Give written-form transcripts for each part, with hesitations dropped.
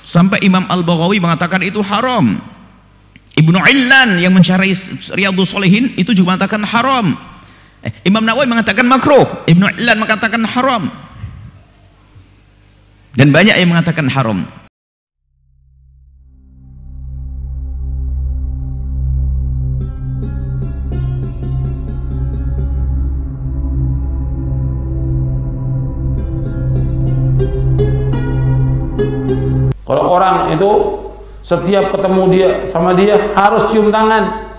Sampai Imam Al-Baghawi mengatakan itu haram. Ibnu Illan yang mencari Riyadhus Shalihin itu juga mengatakan haram. Imam Nawawi mengatakan makruh, Ibnu Illan mengatakan haram. Dan banyak yang mengatakan haram. Kalau orang itu setiap ketemu dia sama dia harus cium tangan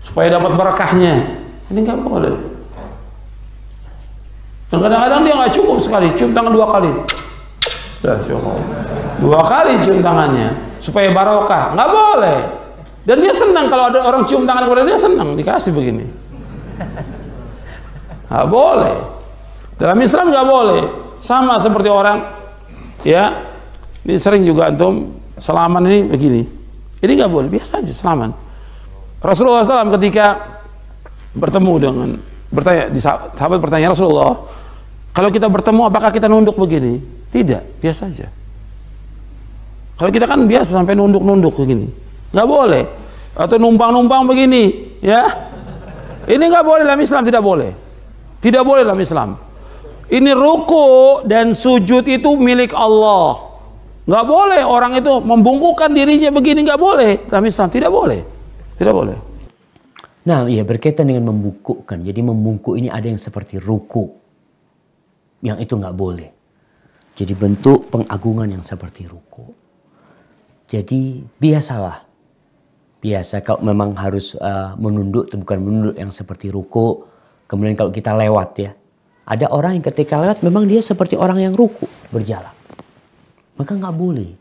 supaya dapat berkahnya, ini nggak boleh. Dan kadang-kadang dia nggak cukup sekali, cium tangan 2 kali. Dah, 2 kali cium tangannya supaya barokah, nggak boleh. Dan dia senang kalau ada orang cium tangan kepada dia, senang dikasih begini. Nggak boleh. Dalam Islam nggak boleh. Sama seperti orang, ya, ini sering juga antum salaman ini begini. Ini nggak boleh, biasa aja salaman. Rasulullah SAW ketika bertemu dengan sahabat bertanya, Rasulullah, kalau kita bertemu apakah kita nunduk begini? Tidak, biasa aja. Kalau kita kan biasa sampai nunduk-nunduk begini, nggak boleh. Atau numpang-numpang begini, ya. Ini nggak boleh dalam Islam, tidak boleh. Tidak boleh dalam Islam. Ini ruku dan sujud itu milik Allah. Nggak boleh orang itu membungkukkan dirinya begini, nggak boleh dalam Islam, tidak boleh, tidak boleh. Nah, iya, berkaitan dengan membungkukkan. Jadi membungkuk ini ada yang seperti ruku, yang itu nggak boleh. Jadi bentuk pengagungan yang seperti ruku. Jadi biasalah, biasa kalau memang harus menunduk, bukan menunduk yang seperti ruku. Kemudian kalau kita lewat, ya, ada orang yang ketika lewat memang dia seperti orang yang ruku berjalan. Maka nggak boleh.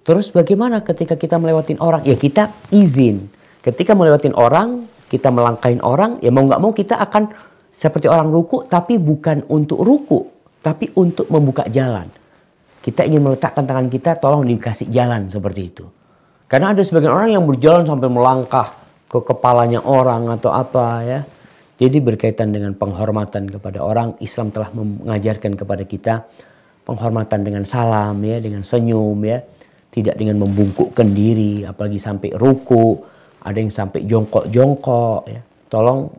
Terus bagaimana ketika kita melewatin orang? Ya kita izin. Ketika melewatin orang, kita melangkahin orang, ya mau nggak mau kita akan seperti orang ruku, tapi bukan untuk ruku, tapi untuk membuka jalan. Kita ingin meletakkan tangan kita, tolong dikasih jalan seperti itu. Karena ada sebagian orang yang berjalan sampai melangkah ke kepalanya orang atau apa, ya. Jadi berkaitan dengan penghormatan kepada orang, Islam telah mengajarkan kepada kita penghormatan dengan salam, ya, dengan senyum, ya, tidak dengan membungkukkan diri, apalagi sampai ruku, ada yang sampai jongkok-jongkok, ya. Tolong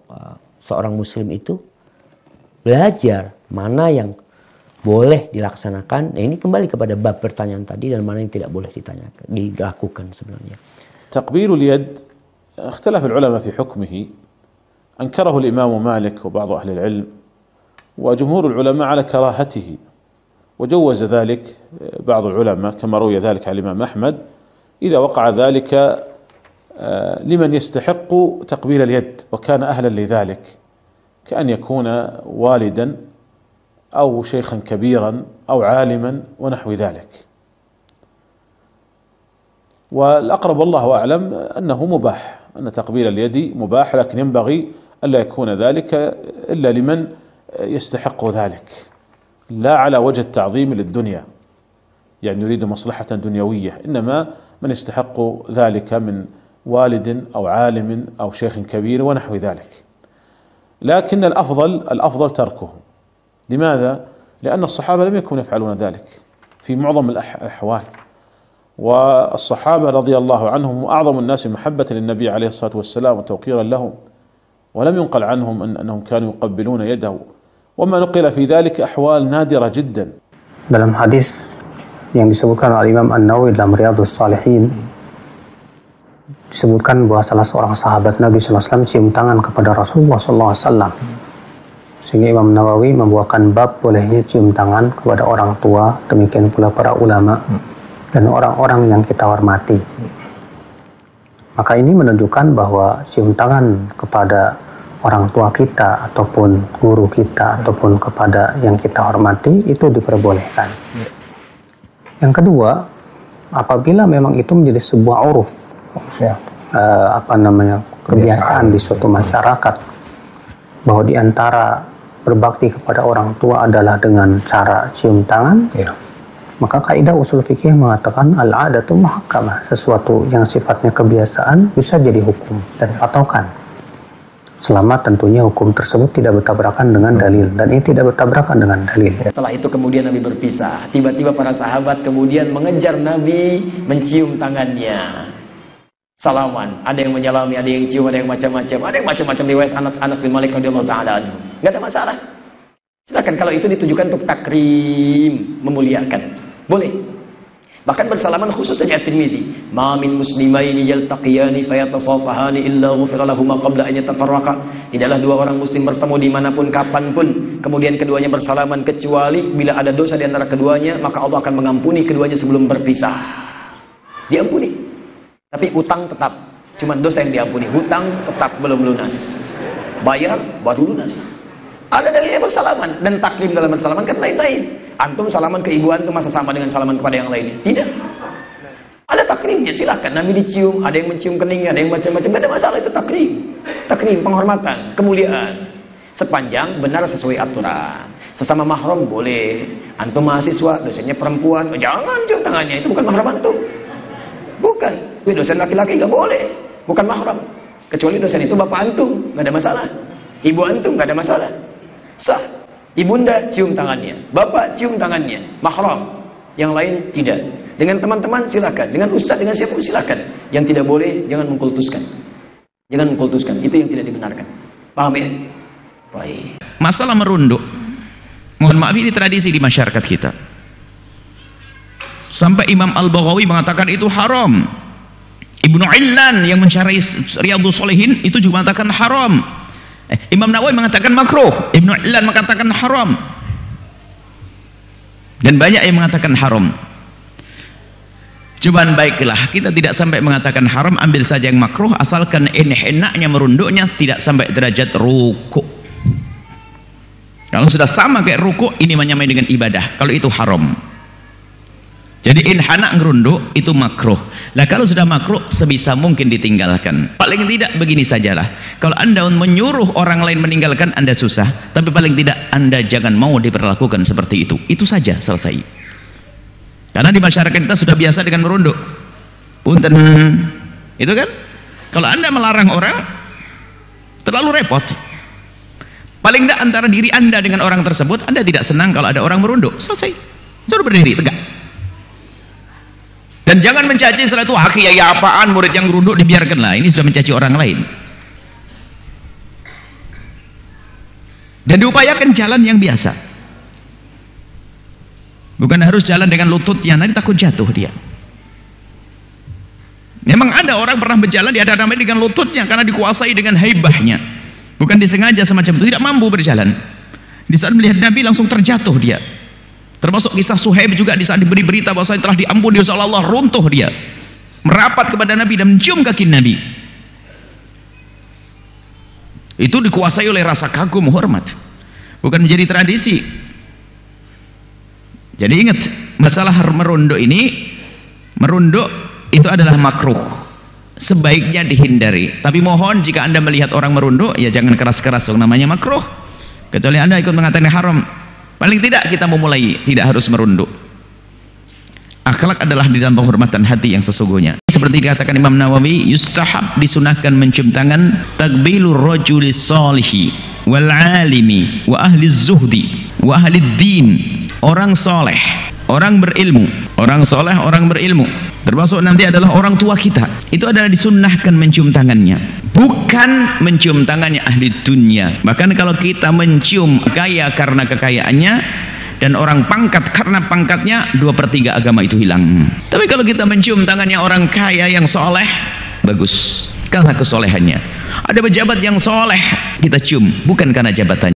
seorang muslim itu belajar mana yang boleh dilaksanakan. Nah, ini kembali kepada bab pertanyaan tadi, dan mana yang tidak boleh dilakukan sebenarnya. Taqbilul yad, ikhtilaf ulama fi hukmihi. أنكره الإمام مالك وبعض أهل العلم وجمهور العلماء على كراهته، وجوز ذلك بعض العلماء كما روي ذلك عن الإمام أحمد إذا وقع ذلك لمن يستحق تقبيل اليد وكان أهلا لذلك، كأن يكون والدا أو شيخا كبيرا أو عالما ونحو ذلك. والأقرب والله أعلم أنه مباح، أن تقبيل اليد مباح، لكن ينبغي ألا يكون ذلك إلا لمن يستحق ذلك، لا على وجه التعظيم للدنيا، يعني يريد مصلحة دنيوية، إنما من يستحق ذلك من والد أو عالم أو شيخ كبير ونحو ذلك. لكن الأفضل تركه. لماذا؟ لأن الصحابة لم يكونوا يفعلون ذلك في معظم الأحوال، والصحابة رضي الله عنهم أعظم الناس محبة للنبي عليه الصلاة والسلام وتوقيرا له، ولم ينقل عنهم أنهم كانوا يقبلون يده، وما نقل في ذلك أحوال نادرة جدا. Dalam hadis yang disebutkan oleh Imam An-Nawawi dalam Riyadhus Shalihin, disebutkan bahwa salah seorang sahabat Nabi SAW cium tangan kepada Rasulullah SAW. Sehingga Imam Nawawi membuatkan bab bolehnya cium tangan kepada orang tua, demikian pula para ulama dan orang-orang yang kita hormati. Maka ini menunjukkan bahwa cium tangan kepada orang tua kita ataupun guru kita ataupun kepada yang kita hormati itu diperbolehkan. Yang kedua, apabila memang itu menjadi sebuah uruf, kebiasaan di suatu masyarakat, bahwa di antara berbakti kepada orang tua adalah dengan cara cium tangan, maka kaidah usul fikih mengatakan al-'adatu muhakkamah, sesuatu yang sifatnya kebiasaan bisa jadi hukum dan patokan. selamat, tentunya hukum tersebut tidak bertabrakan dengan dalil, dan ini tidak bertabrakan dengan dalil. Setelah itu kemudian Nabi berpisah. Tiba-tiba para sahabat kemudian mengejar Nabi, mencium tangannya, salaman. Ada yang menyalami, ada yang cium, ada yang macam-macam, ada yang macam-macam. Riwayat Anas bin Malik radhiyallahu taala anhu. Enggak ada masalah. Silakan, kalau itu ditujukan untuk takrim, memuliakan, boleh. Bahkan bersalaman khusus saja At-Tirmidzi, ma min muslimaini yaltaqiyani fayatasafahani illa ghufira lahum qabla an yatafarraqa. Tidaklah dua orang muslim bertemu dimanapun kapanpun kemudian keduanya bersalaman, kecuali bila ada dosa di antara keduanya, maka Allah akan mengampuni keduanya sebelum berpisah. Diampuni. Tapi utang tetap, cuma dosa yang diampuni, hutang tetap belum lunas. Bayar baru lunas. Ada dalilnya bersalaman, dan taklim dalam bersalaman kan lain-lain. Antum salaman ke ibu antum masa sama dengan salaman kepada yang lainnya? Tidak. Ada taklimnya, silahkan. Nabi dicium, ada yang mencium keningnya, ada yang macam-macam. Tidak ada masalah, itu taklim. Taklim, penghormatan, kemuliaan. Sepanjang benar sesuai aturan. Sesama mahram boleh. Antum mahasiswa, dosennya perempuan, jangan cium tangannya, itu bukan mahram antum. Bukan. Dosen laki-laki nggak boleh, bukan mahram. Kecuali dosen itu bapak antum, nggak ada masalah. Ibu antum nggak ada masalah. Sah. Ibunda cium tangannya, bapak cium tangannya, mahram. Yang lain tidak. Dengan teman-teman silakan, dengan ustaz, dengan siapa silakan. Yang tidak boleh jangan mengkultuskan. Jangan mengkultuskan, itu yang tidak dibenarkan. Paham ya? Baik. Masalah merunduk, mohon maaf, ini tradisi di masyarakat kita. Sampai Imam Al-Baghawi mengatakan itu haram. Ibnu Illan yang mencari Riyadhus Shalihin itu juga mengatakan haram. Imam Nawawi mengatakan makruh, Ibnu Illan mengatakan haram, dan banyak yang mengatakan haram. Cobaan baiklah, kita tidak sampai mengatakan haram, ambil saja yang makruh, asalkan enaknya merunduknya tidak sampai derajat ruku. Kalau sudah sama kayak ruku, ini menyamai dengan ibadah, kalau itu haram. Jadi inhana ngerunduk itu makruh. Lah kalau sudah makruh sebisa mungkin ditinggalkan. Paling tidak begini sajalah. Kalau Anda menyuruh orang lain meninggalkan, Anda susah, tapi paling tidak Anda jangan mau diperlakukan seperti itu. Itu saja, selesai. Karena di masyarakat kita sudah biasa dengan merunduk. Punten. Itu kan? Kalau Anda melarang orang, terlalu repot. Paling tidak antara diri Anda dengan orang tersebut, Anda tidak senang kalau ada orang merunduk. Selesai. Suruh berdiri tegak. Dan jangan mencaci setelah itu, kiai apaan, murid yang gerunduk dibiarkanlah. Ini sudah mencaci orang lain. Dan diupayakan jalan yang biasa. Bukan harus jalan dengan lututnya, nanti takut jatuh dia. Memang ada orang pernah berjalan di hadapan Nabi dengan lututnya karena dikuasai dengan haibahnya. Bukan disengaja semacam itu, tidak mampu berjalan. Di saat melihat Nabi langsung terjatuh dia. Termasuk kisah Suhaib juga, di saat diberi berita bahwa telah diampuni oleh Allah, runtuh dia, merapat kepada Nabi dan mencium kaki Nabi. Itu dikuasai oleh rasa kagum, hormat, bukan menjadi tradisi. Jadi ingat, masalah merunduk ini, merunduk itu adalah makruh, sebaiknya dihindari. Tapi mohon jika Anda melihat orang merunduk, ya jangan keras-keras, namanya makruh. Kecuali Anda ikut mengatakan haram. Paling tidak kita memulai tidak harus merunduk. Akhlak adalah di dalam penghormatan hati yang sesungguhnya. Seperti dikatakan Imam Nawawi, yustahab, disunahkan mencium tangan, takbilur rajulis salihi wal alimi wa ahli zuhdi wa ahli din. Orang soleh, orang berilmu, orang soleh, orang berilmu, termasuk nanti adalah orang tua kita, itu adalah disunnahkan mencium tangannya, bukan mencium tangannya ahli dunia. Bahkan kalau kita mencium kaya karena kekayaannya dan orang pangkat karena pangkatnya, 2/3 agama itu hilang. Tapi kalau kita mencium tangannya orang kaya yang soleh, bagus karena kesolehannya. Ada pejabat yang soleh, kita cium bukan karena jabatannya.